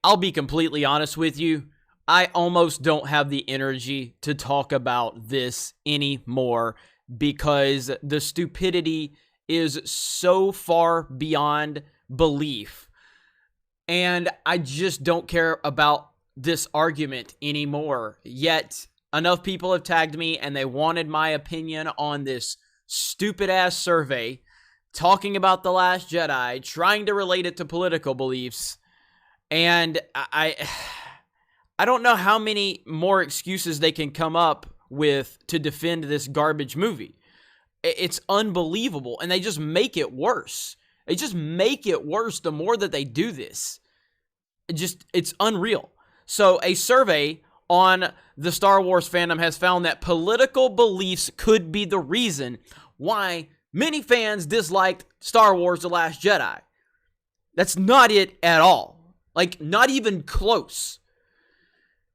I'll be completely honest with you. I almost don't have the energy to talk about this anymore because the stupidity is so far beyond belief. And I just don't care about this argument anymore. Yet, enough people have tagged me and they wanted my opinion on this stupid-ass survey talking about The Last Jedi, trying to relate it to political beliefs. And I don't know how many more excuses they can come up with to defend this garbage movie. It's unbelievable, and they just make it worse. They just make it worse the more that they do this. It's unreal. So a survey on the Star Wars fandom has found that political beliefs could be the reason why many fans disliked Star Wars The Last Jedi. That's not it at all. Like, not even close.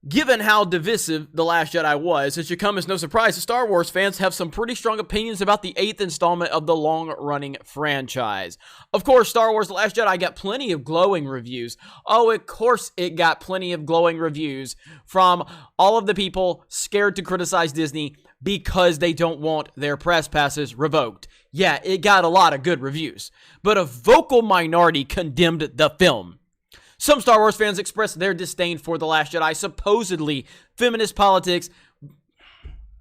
Given how divisive The Last Jedi was, it should come as no surprise that Star Wars fans have some pretty strong opinions about the 8th installment of the long-running franchise. Of course, Star Wars The Last Jedi got plenty of glowing reviews. Oh, of course it got plenty of glowing reviews from all of the people scared to criticize Disney because they don't want their press passes revoked. Yeah, it got a lot of good reviews, but a vocal minority condemned the film. Some Star Wars fans expressed their disdain for The Last Jedi, supposedly feminist politics.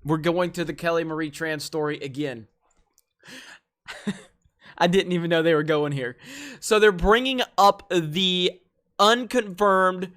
We're going to the Kelly Marie Tran story again. I didn't even know they were going here. So they're bringing up the unconfirmed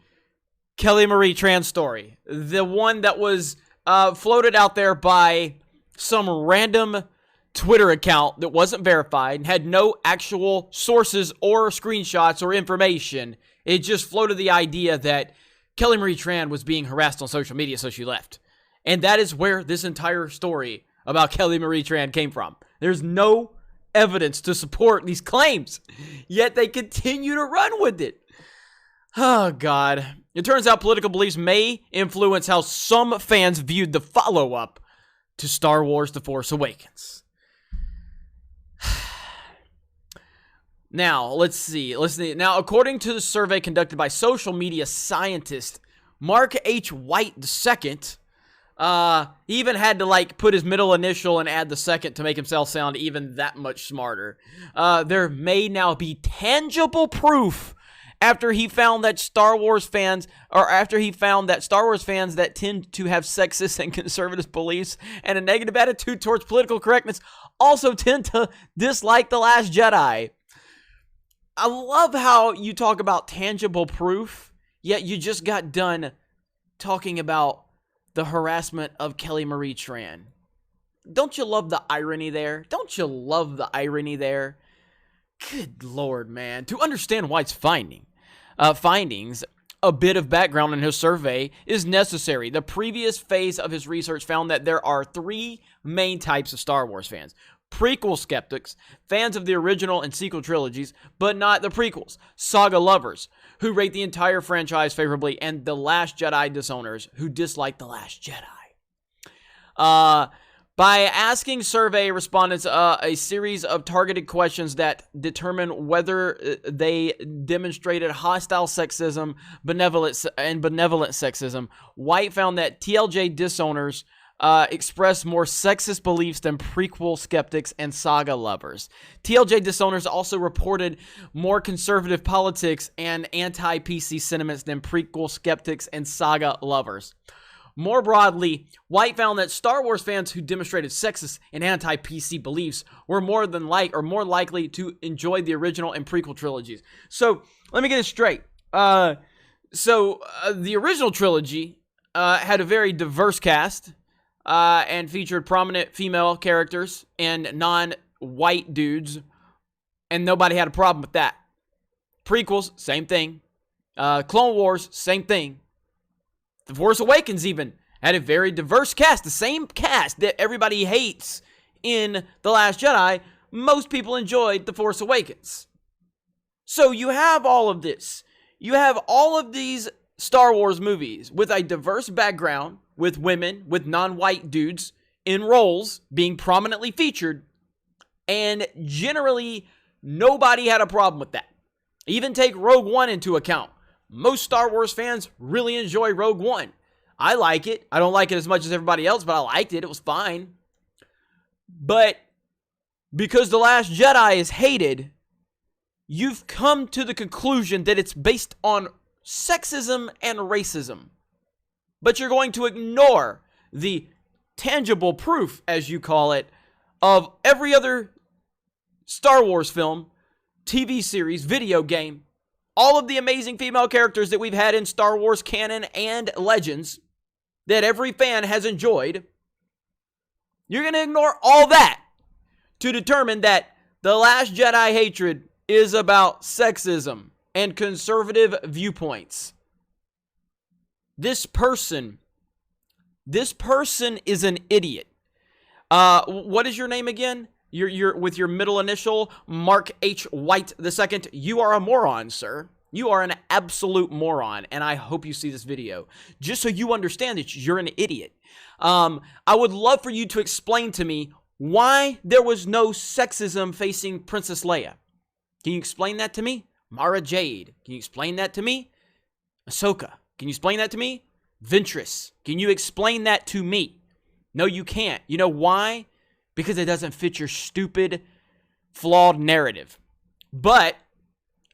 Kelly Marie Tran story. The one that was floated out there by some random Twitter account that wasn't verified and had no actual sources or screenshots or information. It just floated the idea that Kelly Marie Tran was being harassed on social media, so she left. And that is where this entire story about Kelly Marie Tran came from. There's no evidence to support these claims, yet they continue to run with it. Oh, God. It turns out political beliefs may influence how some fans viewed the follow-up to Star Wars The Force Awakens. Now, let's see. Now, according to the survey conducted by social media scientist Mark H. White II, he even had to, put his middle initial and add the second to make himself sound even that much smarter. There may now be tangible proof after he found that Star Wars fans that tend to have sexist and conservative beliefs and a negative attitude towards political correctness also tend to dislike The Last Jedi. I love how you talk about tangible proof, yet you just got done talking about the harassment of Kelly Marie Tran. Don't you love the irony there? Don't you love the irony there? Good Lord, man. To understand White's findings, a bit of background in his survey is necessary. The previous phase of his research found that there are three main types of Star Wars fans. Prequel skeptics, fans of the original and sequel trilogies, but not the prequels. Saga lovers, who rate the entire franchise favorably, and The Last Jedi disowners, who dislike The Last Jedi. By asking survey respondents a series of targeted questions that determine whether they demonstrated hostile sexism, benevolent sexism, White found that TLJ disowners express more sexist beliefs than prequel skeptics and saga lovers. TLJ disowners also reported more conservative politics and anti-PC sentiments than prequel skeptics and saga lovers. More broadly, White found that Star Wars fans who demonstrated sexist and anti-PC beliefs were more likely to enjoy the original and prequel trilogies. So, let me get it straight. The original trilogy had a very diverse cast, and featured prominent female characters and non-white dudes, and nobody had a problem with that. Prequels, same thing. Clone Wars, same thing. The Force Awakens even had a very diverse cast, the same cast that everybody hates in The Last Jedi. Most people enjoyed The Force Awakens. So you have all of this. You have all of these Star Wars movies with a diverse background, with women, with non-white dudes in roles being prominently featured, and generally nobody had a problem with that. Even take Rogue One into account. most Star Wars fans really enjoy Rogue One. I like it. I don't like it as much as everybody else, but I liked it. It was fine. But because The Last Jedi is hated, you've come to the conclusion that it's based on sexism and racism. But you're going to ignore the tangible proof, as you call it, of every other Star Wars film, TV series, video game, all of the amazing female characters that we've had in Star Wars canon and Legends that every fan has enjoyed. You're going to ignore all that to determine that The Last Jedi hatred is about sexism and conservative viewpoints. This person is an idiot. What is your name again? You're with your middle initial, Mark H. White II. You are a moron, sir. You are an absolute moron, and I hope you see this video. Just so you understand that you're an idiot. I would love for you to explain to me why there was no sexism facing Princess Leia. Can you explain that to me? Mara Jade. Can you explain that to me? Ahsoka. Can you explain that to me? Ventress. Can you explain that to me? No, you can't. You know why? Because it doesn't fit your stupid, flawed narrative. But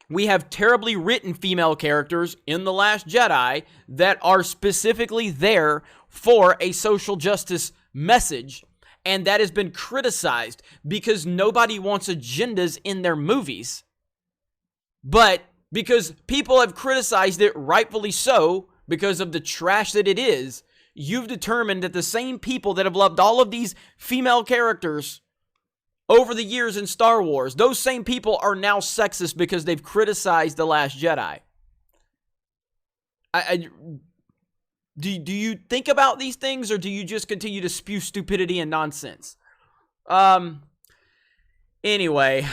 we have terribly written female characters in The Last Jedi that are specifically there for a social justice message, and that has been criticized because nobody wants agendas in their movies. But because people have criticized it, rightfully so, because of the trash that it is, you've determined that the same people that have loved all of these female characters over the years in Star Wars, those same people are now sexist because they've criticized The Last Jedi. Do you think about these things, or do you just continue to spew stupidity and nonsense? Anyway,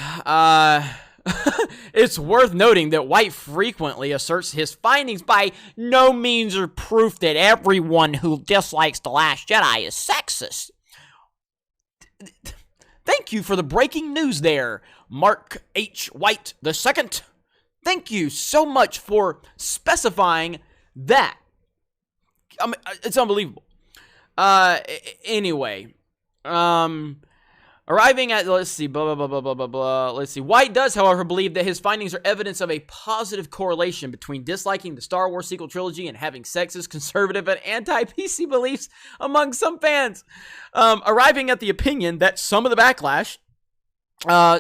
it's worth noting that White frequently asserts his findings by no means are proof that everyone who dislikes The Last Jedi is sexist. Thank you for the breaking news there, Mark H. White II. Thank you so much for specifying that. I mean, it's unbelievable. Anyway, arriving at, let's see, blah, blah, blah, blah, blah, blah. Let's see. White does, however, believe that his findings are evidence of a positive correlation between disliking the Star Wars sequel trilogy and having sexist, conservative, and anti-PC beliefs among some fans. Arriving at the opinion that some of the backlash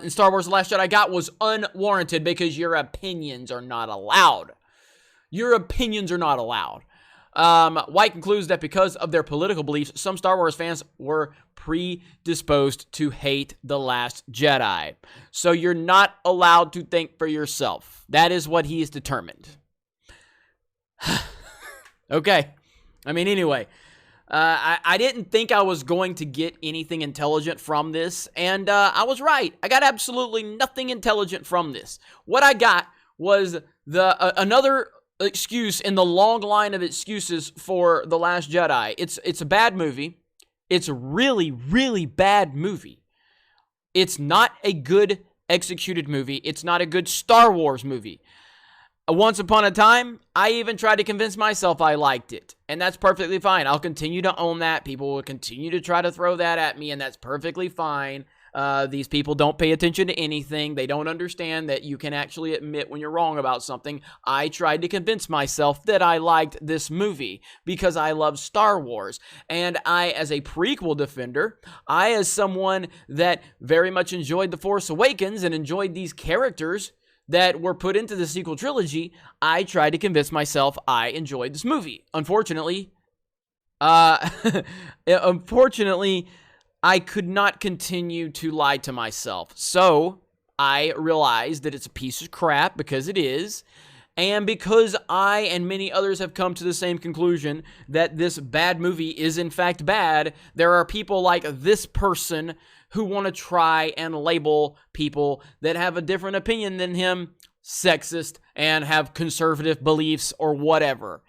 in Star Wars The Last Jedi got was unwarranted because your opinions are not allowed. Your opinions are not allowed. White concludes that because of their political beliefs, some Star Wars fans were predisposed to hate The Last Jedi. So you're not allowed to think for yourself. That is what he is determined. Okay. I mean, anyway, I didn't think I was going to get anything intelligent from this, and I was right. I got absolutely nothing intelligent from this. What I got was another excuse in the long line of excuses for The Last Jedi. It's a bad movie. It's a really, really bad movie. It's not a good executed movie. It's not a good Star Wars movie. Once upon a time, I even tried to convince myself I liked it, and that's perfectly fine. I'll continue to own that. People will continue to try to throw that at me, and that's perfectly fine. These people don't pay attention to anything. They don't understand that you can actually admit when you're wrong about something. I tried to convince myself that I liked this movie because I love Star Wars. And I, as a prequel defender, I, as someone that very much enjoyed The Force Awakens and enjoyed these characters that were put into the sequel trilogy, I tried to convince myself I enjoyed this movie. Unfortunately, I could not continue to lie to myself. So I realized that it's a piece of crap, because it is. And because I and many others have come to the same conclusion that this bad movie is in fact bad, there are people like this person who want to try and label people that have a different opinion than him sexist and have conservative beliefs or whatever.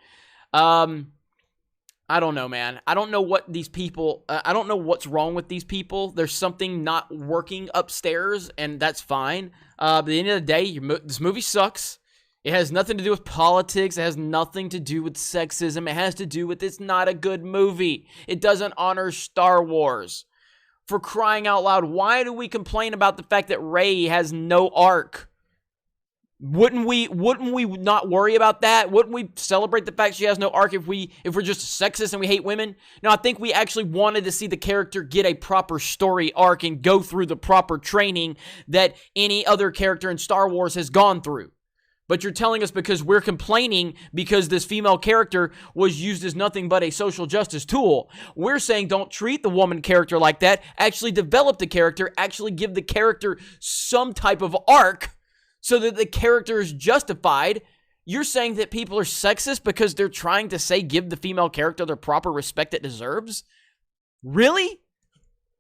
I don't know, man. I don't know what these people, I don't know what's wrong with these people. There's something not working upstairs, and that's fine. At the end of the day, this movie sucks. It has nothing to do with politics. It has nothing to do with sexism. It has to do with it's not a good movie. It doesn't honor Star Wars. For crying out loud, why do we complain about the fact that Rey has no arc? Wouldn't we not worry about that? Wouldn't we celebrate the fact she has no arc if we're just sexist and we hate women? No, I think we actually wanted to see the character get a proper story arc and go through the proper training that any other character in Star Wars has gone through. But you're telling us because we're complaining because this female character was used as nothing but a social justice tool. We're saying don't treat the woman character like that. Actually develop the character. Actually give the character some type of arc so that the character is justified. You're saying that people are sexist because they're trying to say give the female character the proper respect it deserves? Really?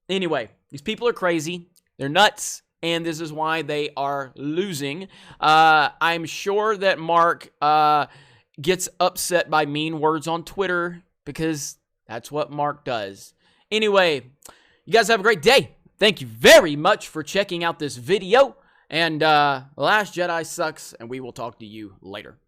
Anyway, these people are crazy. They're nuts. And this is why they are losing. I'm sure that Mark gets upset by mean words on Twitter because that's what Mark does. Anyway, you guys have a great day. Thank you very much for checking out this video. And Last Jedi sucks, and we will talk to you later.